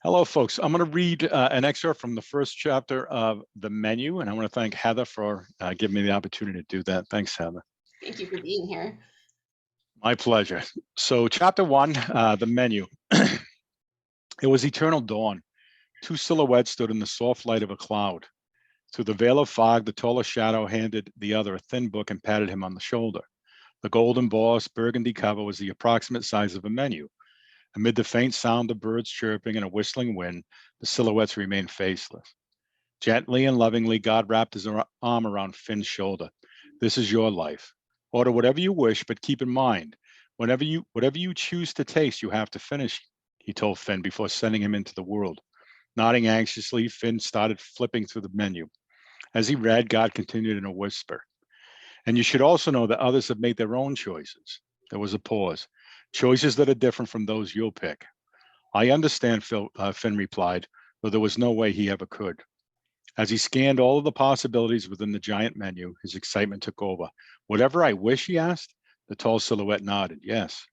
Hello, folks. I'm going to read an excerpt from the first chapter of The Menu, and I want to thank Heather for giving me the opportunity to do that. Thanks, Heather. Thank you for being here. My pleasure. So, chapter one, The Menu. It was eternal dawn. Two silhouettes stood in the soft light of a cloud. Through the veil of fog, the taller shadow handed the other a thin book and patted him on the shoulder. The gold embossed burgundy cover was the approximate size of a menu. Amid the faint sound of birds chirping and a whistling wind, the silhouettes remained faceless. Gently and lovingly, God wrapped his arm around Finn's shoulder. This is your life. Order whatever you wish, but keep in mind, whatever you choose to taste, you have to finish, he told Finn before sending him into the world. Nodding anxiously, Finn started flipping through the menu. As he read, God continued in a whisper. And you should also know that others have made their own choices. There was a pause. Choices that are different from those you'll pick. I understand, Finn replied, though there was no way he ever could. As he scanned all of the possibilities within the giant menu, his excitement took over. Whatever I wish, he asked. The tall silhouette nodded. Yes.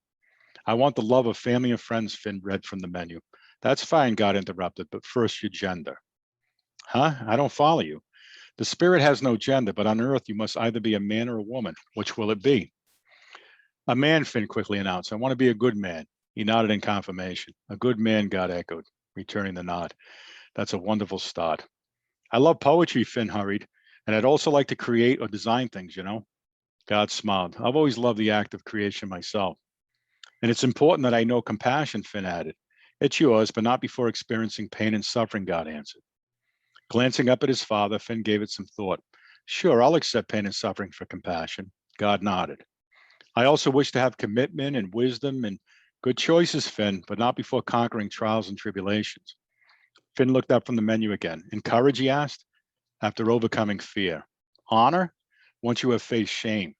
I want the love of family and friends, Finn read from the menu. That's fine, God interrupted, but first your gender. Huh? I don't follow you. The spirit has no gender, but on earth you must either be a man or a woman. Which will it be? A man, Finn quickly announced. I want to be a good man. He nodded in confirmation. A good man, God echoed, returning the nod. That's a wonderful start. I love poetry, Finn hurried, and I'd also like to create or design things, you know? God smiled. I've always loved the act of creation myself. And it's important that I know compassion, Finn added. It's yours, but not before experiencing pain and suffering, God answered. Glancing up at his father, Finn gave it some thought. Sure, I'll accept pain and suffering for compassion. God nodded. I also wish to have commitment and wisdom and good choices, Finn, but not before conquering trials and tribulations. Finn looked up from the menu again. And courage, he asked, after overcoming fear. Honor, once you have faced shame.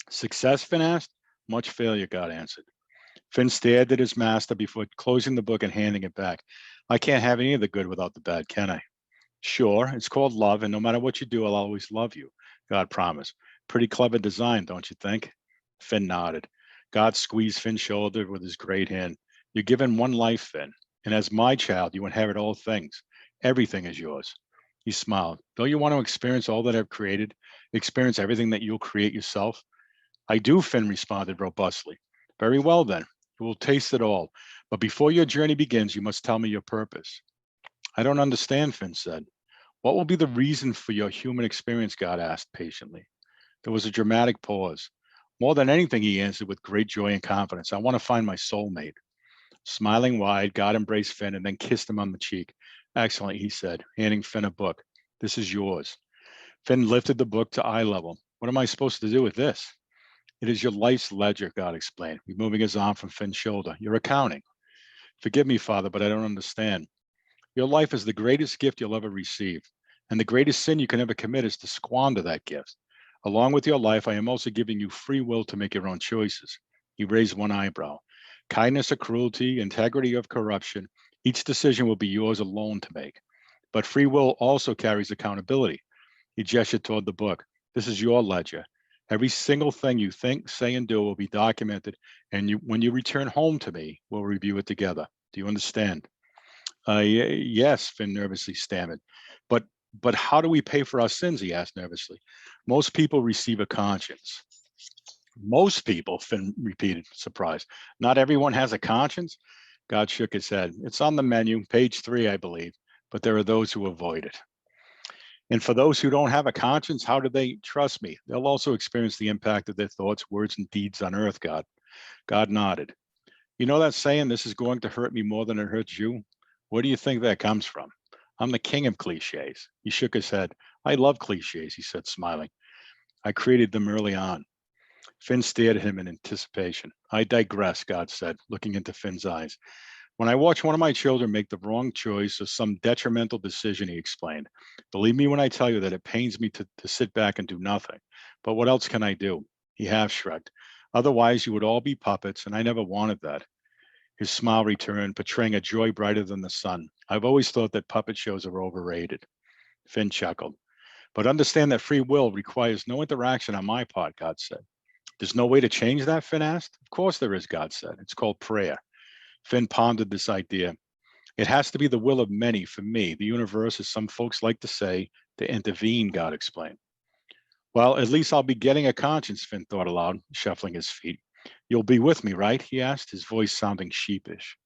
Success, Finn asked. Much failure, God answered. Finn stared at his master before closing the book and handing it back. I can't have any of the good without the bad, can I? Sure, it's called love, and no matter what you do, I'll always love you, God promised. Pretty clever design, don't you think? Finn nodded. God squeezed Finn's shoulder with his great hand. You're given one life, Finn, and as my child, you inherit all things. Everything is yours. He smiled. Don't you want to experience all that I've created? Experience everything that you'll create yourself? I do, Finn responded robustly. Very well, then. You will taste it all. But before your journey begins, you must tell me your purpose. I don't understand, Finn said. What will be the reason for your human experience? God asked patiently. There was a dramatic pause. More than anything, he answered with great joy and confidence, I want to find my soulmate. Smiling wide, God embraced Finn and then kissed him on the cheek. Excellent, he said, handing Finn a book. This is yours. Finn lifted the book to eye level. What am I supposed to do with this? It is your life's ledger, God explained, removing his arm from Finn's shoulder. Your accounting. Forgive me, Father, but I don't understand. Your life is the greatest gift you'll ever receive. And the greatest sin you can ever commit is to squander that gift. Along with your life, I am also giving you free will to make your own choices. He raised one eyebrow. Kindness or cruelty, integrity or corruption, each decision will be yours alone to make. But free will also carries accountability. He gestured toward the book. This is your ledger. Every single thing you think, say, and do will be documented. And when you return home to me, we'll review it together. Do you understand? Yes, Finn nervously stammered. But but how do we pay for our sins? He asked nervously. Most people receive a conscience. Most people, Finn repeated, surprised. Not everyone has a conscience. God shook his head. It's on the menu, page 3, I believe, but there are those who avoid it. And for those who don't have a conscience, how do they trust me? They'll also experience the impact of their thoughts, words, and deeds on earth, God. God nodded. You know that saying, this is going to hurt me more than it hurts you? Where do you think that comes from? I'm the king of cliches. He shook his head. I love cliches, he said, smiling. I created them early on. Finn stared at him in anticipation. I digress, God said, looking into Finn's eyes. When I watch one of my children make the wrong choice or some detrimental decision, he explained, believe me when I tell you that it pains me to sit back and do nothing. But what else can I do? He half shrugged. Otherwise, you would all be puppets, and I never wanted that. His smile returned, portraying a joy brighter than the sun. I've always thought that puppet shows are overrated. Finn chuckled. But understand that free will requires no interaction on my part, God said. There's no way to change that, Finn asked. Of course there is, God said. It's called prayer. Finn pondered this idea. It has to be the will of many for me, the universe, as some folks like to say, to intervene, God explained. Well, at least I'll be getting a conscience, Finn thought aloud, shuffling his feet. You'll be with me, right? He asked, his voice sounding sheepish.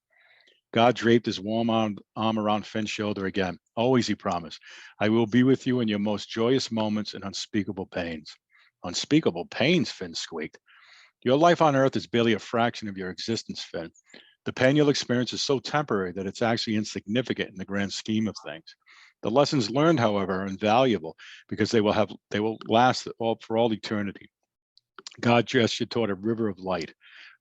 God draped his warm arm around Finn's shoulder again. Always, he promised. I will be with you in your most joyous moments and unspeakable pains. Unspeakable pains, Finn squeaked. Your life on Earth is barely a fraction of your existence, Finn. The pain you'll experience is so temporary that it's actually insignificant in the grand scheme of things. The lessons learned, however, are invaluable because they will last for all eternity. God gestured toward a river of light.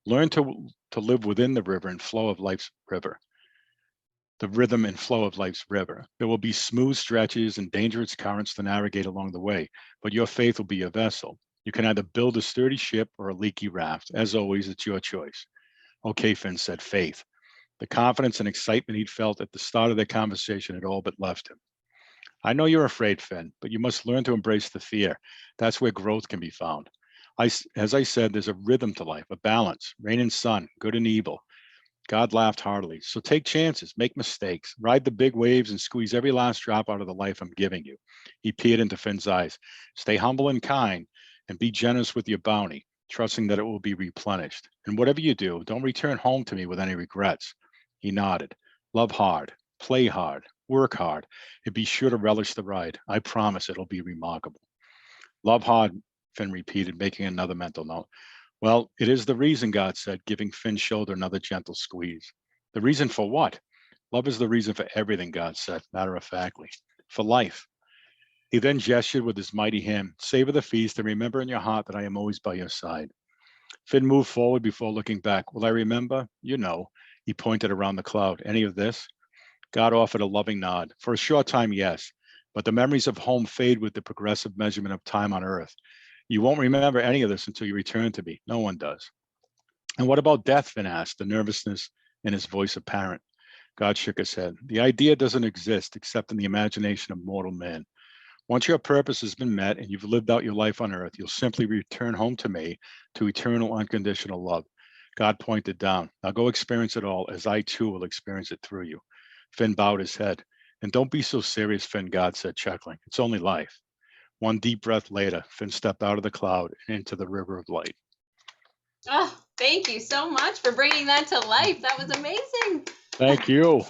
Learn to live within the river and flow of life's river. The rhythm and flow of life's river. There will be smooth stretches and dangerous currents to navigate along the way, but your faith will be your vessel. You can either build a sturdy ship or a leaky raft. As always, it's your choice. Okay, Finn said, faith. The confidence and excitement he'd felt at the start of their conversation had all but left him. I know you're afraid, Finn, but you must learn to embrace the fear. That's where growth can be found. As I said, there's a rhythm to life, a balance, rain and sun, good and evil. God laughed heartily. So take chances, make mistakes, ride the big waves, and squeeze every last drop out of the life I'm giving you. He peered into Finn's eyes. Stay humble and kind, and be generous with your bounty, trusting that it will be replenished. And whatever you do, don't return home to me with any regrets. He nodded. Love hard, play hard, work hard, and be sure to relish the ride. I promise it'll be remarkable. Love hard, Finn repeated, making another mental note. Well, it is the reason, God said, giving Finn's shoulder another gentle squeeze. The reason for what? Love is the reason for everything, God said, matter of factly. For life. He then gestured with his mighty hand, savor the feast and remember in your heart that I am always by your side. Finn moved forward before looking back. Will I remember? You know. He pointed around the cloud. Any of this? God offered a loving nod. For a short time, yes. But the memories of home fade with the progressive measurement of time on earth. You won't remember any of this until you return to me. No one does. And what about death? Finn asked, the nervousness in his voice apparent. God shook his head. The idea doesn't exist except in the imagination of mortal man. Once your purpose has been met and you've lived out your life on earth, you'll simply return home to me, to eternal unconditional love. God pointed down. Now go experience it all, as I too will experience it through you. Finn bowed his head. And don't be so serious, Finn, God said, chuckling. It's only life. One deep breath later, Finn stepped out of the cloud and into the river of light. Oh, thank you so much for bringing that to life. That was amazing. Thank you.